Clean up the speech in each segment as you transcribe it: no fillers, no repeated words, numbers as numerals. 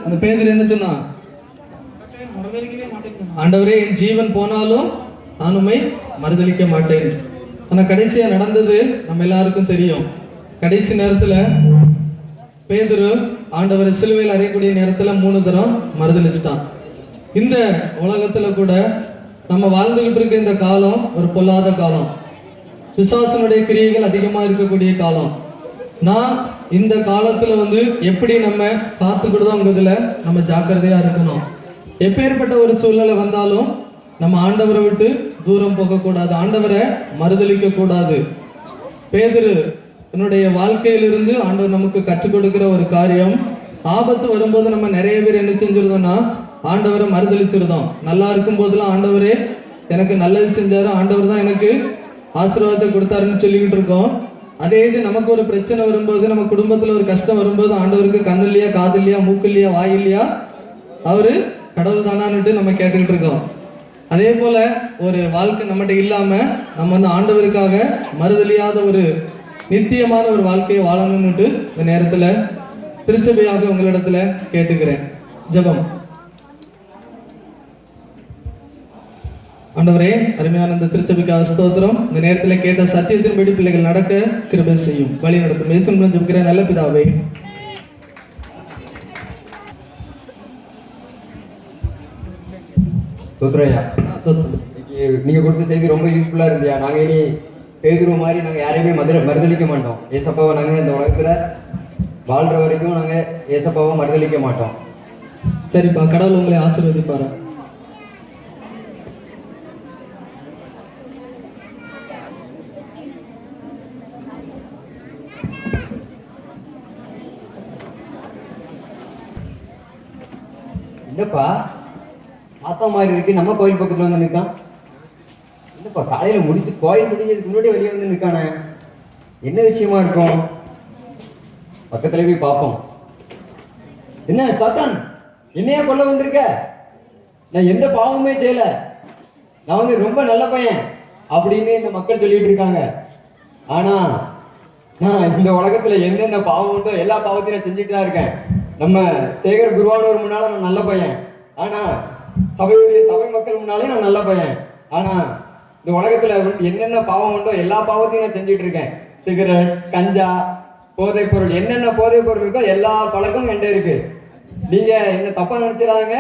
அந்த பேதுரு என்ன சொன்னா, ஆண்டவரே என் ஜீவன் போனாலும் நான் உம்மை மறுதலிக்க மாட்டேன். ஆனா கடைசியா நடந்தது நம்ம எல்லாருக்கும் தெரியும். கடைசி நேரத்துல பேதுரு ஆண்டவரை சிலுவையில் அறையக்கூடிய நேரத்துல 3 தரம் மறுதலிச்சிட்டான். இந்த உலகத்துல கூட நம்ம வாழ்ந்துகிட்டு இருக்க இந்த காலம் ஒரு பொல்லாத காலம், பிசாசனுடைய கிரியைகள் அதிகமா இருக்கக்கூடிய காலம். நான் இந்த காலத்துல எப்படி நம்ம காத்துக்கிடுதோங்கிறதுல நம்ம ஜாக்கிரதையா இருக்கணும். எப்பேற்பட்ட ஒரு சூழ்நிலை வந்தாலும் நம்ம ஆண்டவரை விட்டு தூரம் போக கூடாது, ஆண்டவரை மறுதலிக்க கூடாது. பேதுரு என்னுடைய வாழ்க்கையிலிருந்து ஆண்டவர் நமக்கு கற்றுக் கொடுக்கிற ஒரு காரியம், ஆபத்து வரும்போது நம்ம நிறைய பேர் என்ன செஞ்சிருந்தோம்னா ஆண்டவரை மறுதலிச்சிருந்தோம். நல்லா இருக்கும் போதெல்லாம் ஆண்டவரே எனக்கு நல்லது செஞ்சாரு, ஆண்டவர் தான் எனக்கு ஆசீர்வாதத்தை கொடுத்தாருன்னு சொல்லிக்கிட்டு இருக்கோம். அதே இது நமக்கு ஒரு பிரச்சனை வரும்போது, நம்ம குடும்பத்துல ஒரு கஷ்டம் வரும்போது ஆண்டவருக்கு கண்ணு இல்லையா, காது இல்லையா, மூக்கு இல்லையா, வாய் இல்லையா, அவரு கடவுள் தானான்னுட்டு நம்ம கேட்டுக்கிட்டு இருக்கோம். அதே போல ஒரு வாழ்க்கை நம்மகிட்ட இல்லாம நம்ம ஆண்டவருக்காக மறுதலியாத ஒரு நித்தியமான ஒரு வாழ்க்கையை வாழணும்னுட்டு இந்த நேரத்துல திருச்சபையாக உங்களிடத்துல கேட்டுக்கிறேன். ஜெபம். ஆண்டவரே, அருமையான இந்த திருச்சபைக்காக ஸ்தோத்திரம். இந்த நேரத்துல கேட்ட சத்தியத்தின்படி பிள்ளைகள் நடக்க கிருபை செய்யும், வழி நடத்தும். இயேசுவின் மூலம் ஜெபிக்கிறேன் நல்ல பிதாவே. நீங்க கொடுத்த செய்தி ரொம்ப யூஸ்ஃபுல்லா இருந்தியா. நாங்க இனி பேதுரு மாதிரி நாங்க யாரையுமே மறுதலிக்க மாட்டோம். ஏசப்பாவை நாங்க இந்த உலகத்துல வாழ்ற வரைக்கும் நாங்க ஏசப்பாவை மறுதலிக்க மாட்டோம். சரிப்பா, கடவுள் உங்களை ஆசீர்வதிப்பாரு. என்னப்பா ஆத்தா மாதிரி இருக்கு, நம்ம கோயில் பக்கத்துல வந்து நிற்கான். என்னப்பா காலையில முடிச்சு கோயில் முடிஞ்சதுக்கு முன்னாடி வெளியே வந்து நிற்கானே, என்ன விஷயமா இருக்கும்? பக்கத்துல போய் பார்ப்போம். என்ன சாத்தான், என்னையா கொல்ல வந்திருக்க? நான் எந்த பாவமுமே செய்யல, நான் ரொம்ப நல்ல பையன் அப்படின்னு இந்த மக்கள் சொல்லிட்டு இருக்காங்க. ஆனா நான் இந்த உலகத்துல என்னென்ன பாவம் உண்டோ எல்லா பாவத்தையும் நான் செஞ்சுட்டு தான் இருக்கேன். நம்ம சேகர் குருவானவர் முன்னால நான் நல்ல பையன், ஆனா சபை மக்கள் முன்னாலே நான் நல்ல பையன். ஆனா இந்த உலகத்துல என்னென்ன பாவம் உண்டோ எல்லா பாவத்தையும் நான் செஞ்சுட்டு இருக்கேன். சிகரெட், கஞ்சா, போதைப் பொருள், என்னென்ன போதைப் பொருள் இருக்கோ எல்லா பழக்கமும் என்கிட்ட இருக்கு. நீங்க என்ன தப்பா நினைச்சிடாங்க.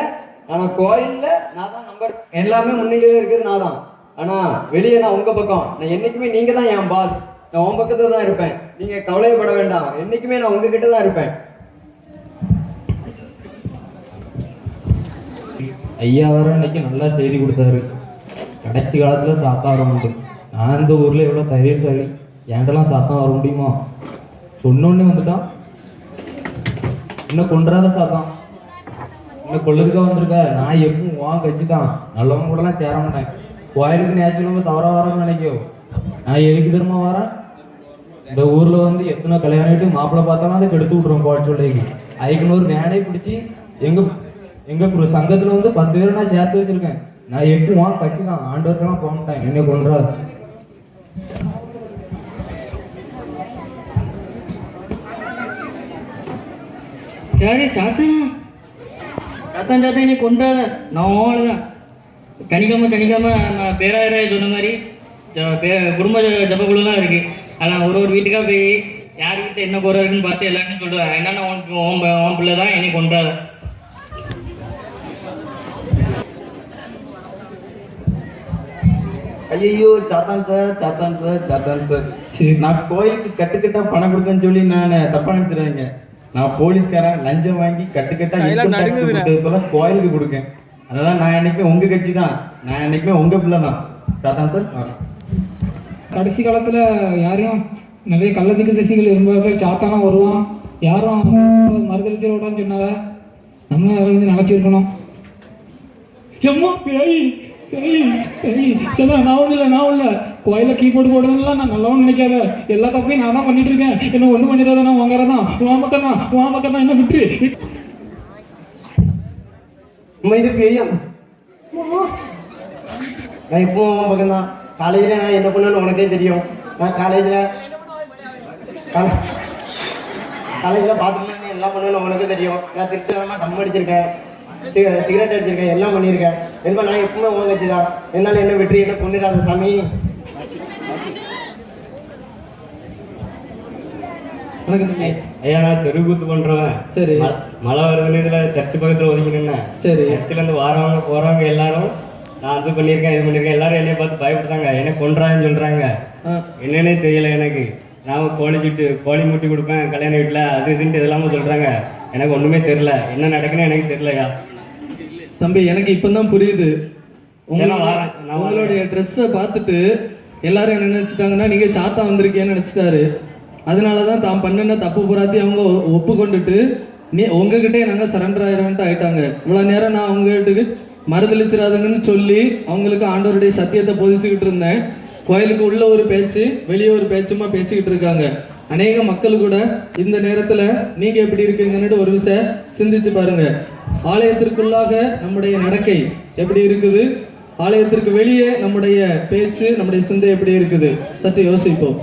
ஆனா கோயில்ல நான் தான் நம்பர், எல்லாமே முன்னிலையில இருக்குது நான் தான். ஆனா வெளியே நான் உங்க பக்கம், நான் என்னைக்குமே நீங்க தான் என் பாஸ், நான் உன் பக்கத்துல தான் இருப்பேன். நீங்க கவலைப்பட வேண்டாம், என்னைக்குமே நான் உங்ககிட்ட தான் இருப்பேன். ஐயா வர இன்னைக்கு நல்லா செய்தி கொடுத்தாரு. கடைசி காலத்துல சாத்தா வர முடியும். நான் இந்த ஊர்ல எவ்வளவு தைரியசாலி, என்கிட்டலாம் சாத்தம் வர முடியுமா? சொன்னோன்னு வந்துட்டான். இன்னும் கொன்றாத சாத்தான், இன்னும் கொள்ளுக்கா வந்திருக்க. நான் எப்பவும் வா கட்சிதான், நல்லவங்க கூட எல்லாம் சேர மாட்டேன். கோயிலுக்கு நேச்சுரல் தவறா வரேன்னு நினைக்கோ. நான் எதுக்கு திரும்ப வரேன்? இந்த ஊர்ல எத்தனை கல்யாணிட்டு மாப்பிள்ளை பார்த்தாலும் அதை கெடுத்து விட்டுருவோம். கோயில் சொல்லிக்கு அதுக்குன்னு ஒரு வேனை பிடிச்சி எங்க சங்கத்துல 10 பேரை நான் சேர்த்து வச்சிருக்கேன். நான் எப்பவும் கட்சிதான், ஆண்டவருக்கெல்லாம் போக மாட்டேன். என்ன கொன்றாது. சாத்தான் நீ கொண்டாத, நான் அவ்வளோதான். கணிக்காம நான் பேராயிரம் சொன்ன மாதிரி குடும்ப ஜபக்குழுலாம் இருக்கு. அதான் ஒரு வீட்டுக்காக போய் யாருக்கிட்ட என்ன குறை இருக்குன்னு பார்த்து எல்லாருக்கும் சொல்லுவேன். என்னன்னா உன் பிள்ளை தான் என்னை கொண்டாத. ஐயோ சாத்தான் சார் சரி, நான் கோயிலுக்கு கட்டுக்கட்டா பணம் கொடுக்கன்னு சொல்லி நான் தப்பா நினைச்சிருவேங்க. நான் போலீஸ்காரன் லஞ்சம் வாங்கி கட்டுக்கட்டா இப்பதான் கோயிலுக்கு கொடுக்கேன். அதனால நான் என்னைக்குமே உங்க கட்சி தான், நான் என்னைக்குமே உங்க பிள்ளை தான். சாத்தான் சார், கடைசி காலத்துல யாரையும் நிறைய கள்ளத்துக்கு சசிகள் இருந்தாலும் சாத்தானா வருவான், யாரும் மறுதளிச்சு விடான்னு சொன்னாங்க. நம்ம நினைச்சிருக்கணும். நான் ஒண்ணு கோயில கீபோர்டு போடுறதுலாம் நான் நல்லவன்னு நினைக்காத. எல்லா தப்பையும் நான் தான் பண்ணிட்டு இருக்கேன். என்ன ஒண்ணு பண்ணிடாத, நான் வாங்குறதான் உன் பக்கம் தான் என்ன விட்டு இது பெரியா. நான் இப்போ உன் பக்கம் தான். காலேஜ்ல நான் என்ன பண்ணாலும் உனக்கே தெரியும். நான் காலேஜ்ல காலேஜில் பார்த்துட்டு எல்லாம் பண்ணுவேன் உனக்கு தெரியும். நான் திருத்தனமாக தம் அடிச்சிருக்கேன், சிகரெட் அடிச்சிருக்கேன், எல்லாம் பண்ணியிருக்கேன். எதுவும் நான் எப்பவுமே உன் கட்சி தான். என்னால் என்ன வெற்றி என்ன கொண்டுடாத சாமி. வணக்கம் தம்பி. ஐயா நான் தெருக்கூத்து பண்றவன். சரி. மழை வருதுன்னு இதுல சர்ச்சு பக்கத்துல ஒதுங்கினேன். சரி. சர்ச்சில் இருந்து வரவங்க போறவங்க எல்லாரும் நான் அது பண்ணியிருக்கேன் இது பண்ணியிருக்கேன் எல்லாரும் என்னைய பார்த்து பயப்படுறாங்க, என்ன கொன்றாங்கன்னு சொல்றாங்க. என்னன்னே தெரியல எனக்கு. நான் கோழி முட்டி கொடுப்பேன் கல்யாண வீட்டுல, அது இதுன்ட்டு இதெல்லாம சொல்றாங்க. எனக்கு ஒண்ணுமே தெரியல, என்ன நடக்குன்னு எனக்கு தெரியலையா. தம்பி எனக்கு இப்பதான் புரியுது. வரேன். உங்களுடைய ட்ரெஸ்ஸை பார்த்துட்டு எல்லாரும் என்ன நினைச்சிட்டாங்கன்னா நீங்க சாத்தா வந்திருக்கேன்னு நினைச்சிட்டாரு. அதனாலதான் தான் பண்ணின தப்பு புறாத்தி அவங்க ஒப்புக்கொண்டுட்டு உங்ககிட்டே நாங்க சரண்டர் ஆயிரம்ட்டு ஆயிட்டாங்க. இவ்வளவு நேரம் நான் அவங்ககிட்ட மறுதளிச்சிடாதுங்கன்னு சொல்லி அவங்களுக்கு ஆண்டவருடைய சத்தியத்தை போதிச்சுக்கிட்டு இருந்தேன். கோயிலுக்கு உள்ள ஒரு பேச்சு வெளியே ஒரு பேச்சுமா பேசிக்கிட்டு இருக்காங்க. அநேக மக்கள் கூட இந்த நேரத்துல நீங்க எப்படி இருக்கீங்கன்னு ஒரு விஷயம் சிந்திச்சு பாருங்க. ஆலயத்திற்குள்ளாக நம்முடைய நடக்கை எப்படி இருக்குது, ஆலயத்திற்கு வெளியே நம்முடைய பேச்சு நம்முடைய சிந்தை எப்படி இருக்குது, சற்று யோசிப்போம்.